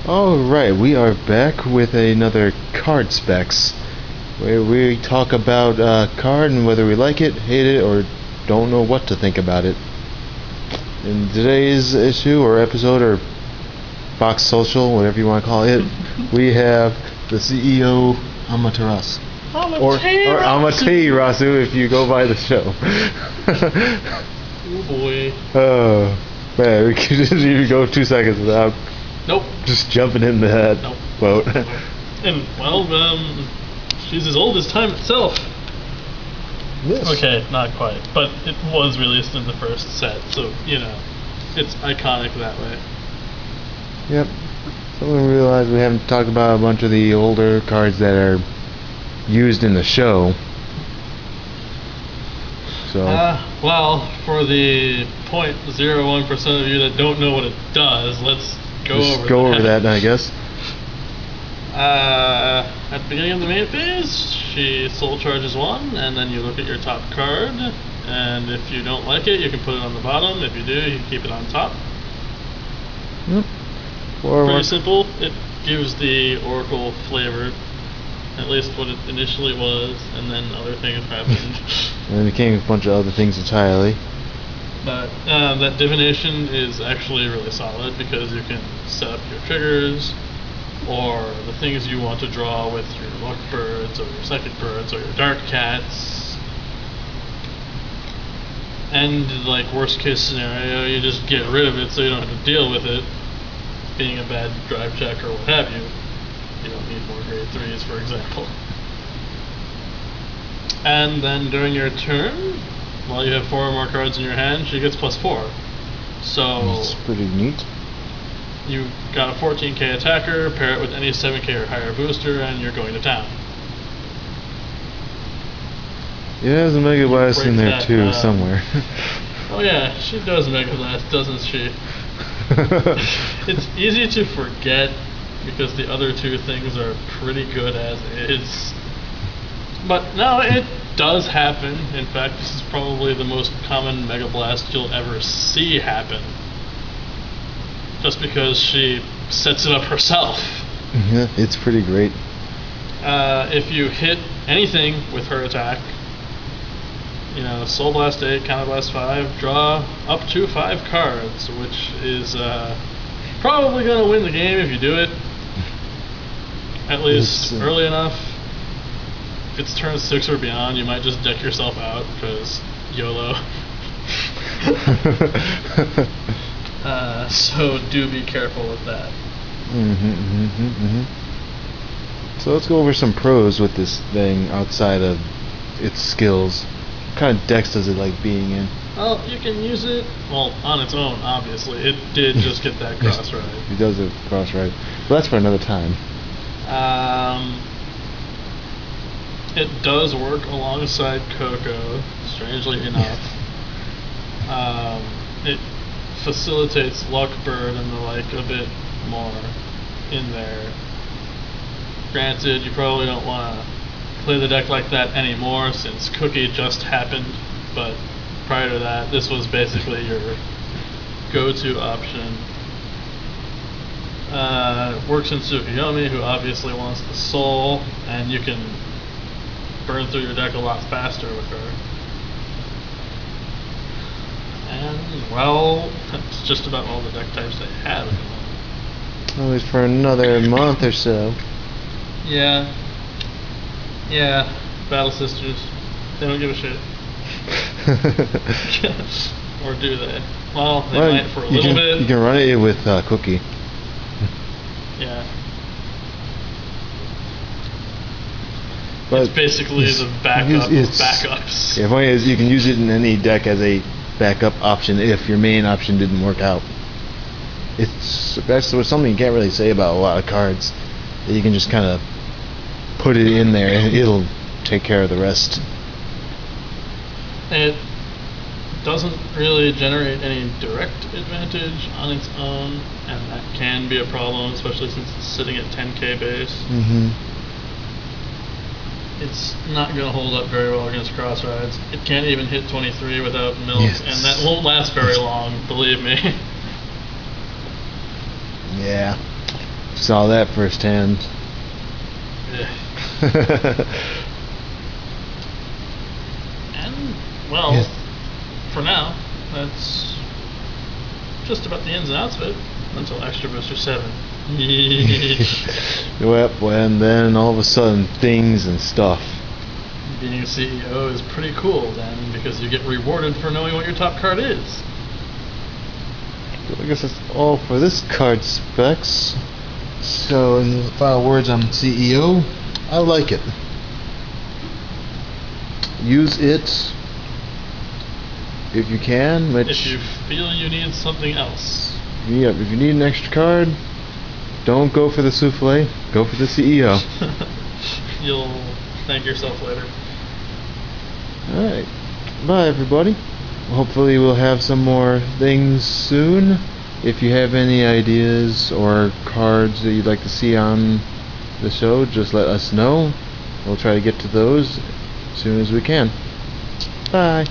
Alright, we are back with another card specs, where we talk about card and whether we like it, hate it, or don't know what to think about it. In today's issue, or episode, or box social, whatever you want to call it, we have the CEO Amaterasu. Or Amaterasu if you go by the show. Oh boy. Oh, man, we couldn't even go 2 seconds without just jumping in that boat. And, well, she's as old as time itself. Yes. Okay, not quite. But it was released in the first set, so, you know, it's iconic that way. Yep. So we realize we haven't talked about a bunch of the older cards that are used in the show. So. Well, for the 0.01% of you that don't know what it does, let's go over that, I guess. At the beginning of the main phase, she soul charges 1, and then you look at your top card, and if you don't like it, you can put it on the bottom. If you do, you can keep it on top. Yep. Pretty simple. It gives the Oracle flavor, at least what it initially was, and then other things happened. And it became a bunch of other things entirely. But that divination is actually really solid because you can set up your triggers or the things you want to draw with your luck birds or your psychic birds or your dark cats. And like worst case scenario, you just get rid of it so you don't have to deal with it being a bad drive check or what have you. You don't need more grade 3s, for example. And then during your turn, while you have 4 or more cards in your hand, she gets +4. So that's pretty neat. You got a 14k attacker, pair it with any 7k or higher booster, and you're going to town. It has a Mega Blast in there too, somewhere. Oh yeah, she does Mega Blast, doesn't she? It's easy to forget because the other two things are pretty good as is. But no, it does happen. In fact, this is probably the most common Mega Blast you'll ever see happen. Just because she sets it up herself. Yeah, it's pretty great. If you hit anything with her attack, you know, Soul Blast 8, Counter Blast 5, draw up to 5 cards, which is probably going to win the game if you do it. At least early enough. If it's turn 6 or beyond, you might just deck yourself out, because YOLO. So do be careful with that. So let's go over some pros with this thing outside of its skills. What kind of decks does it like being in? Well, you can use it, well, on its own, obviously. It did just get that cross right. It does it cross right. But that's for another time. It does work alongside Coco, strangely enough. It facilitates Luckbird and the like a bit more in there. Granted, you probably don't want to play the deck like that anymore since Cookie just happened, but prior to that, this was basically your go-to option. Works in Tsukuyomi, who obviously wants the soul, and you can burn through your deck a lot faster with her. And, well, that's just about all the deck types they have at the moment. Always for another month or so. Yeah. Yeah, Battle Sisters. They don't give a shit. Or do they? Well, they might for a little bit. You can run it with Cookie. Yeah. But it's basically the backup of backups. Yeah, the point is you can use it in any deck as a backup option if your main option didn't work out. That's something you can't really say about a lot of cards. That you can just kind of put it in there and it'll take care of the rest. It doesn't really generate any direct advantage on its own, and that can be a problem, especially since it's sitting at 10k base. It's not going to hold up very well against cross rides. It can't even hit 23 without milk, and that won't last very long, believe me. Yeah. Saw that firsthand. Yeah. And, well, Yes. for now, that's just about the ins and outs of it until Extra Booster 7. Yep, and then all of a sudden, things and stuff. Being a CEO is pretty cool then, because you get rewarded for knowing what your top card is. I guess that's all for this card specs. So, in the final words, I'm CEO. I like it. Use it if you can. Which, If you feel you need something else. yeah, if you need an extra card, don't go for the souffle. Go for the CEO. You'll thank yourself later. Alright. Bye, everybody. Hopefully, we'll have some more things soon. If you have any ideas or cards that you'd like to see on the show, just let us know. We'll try to get to those as soon as we can. Bye.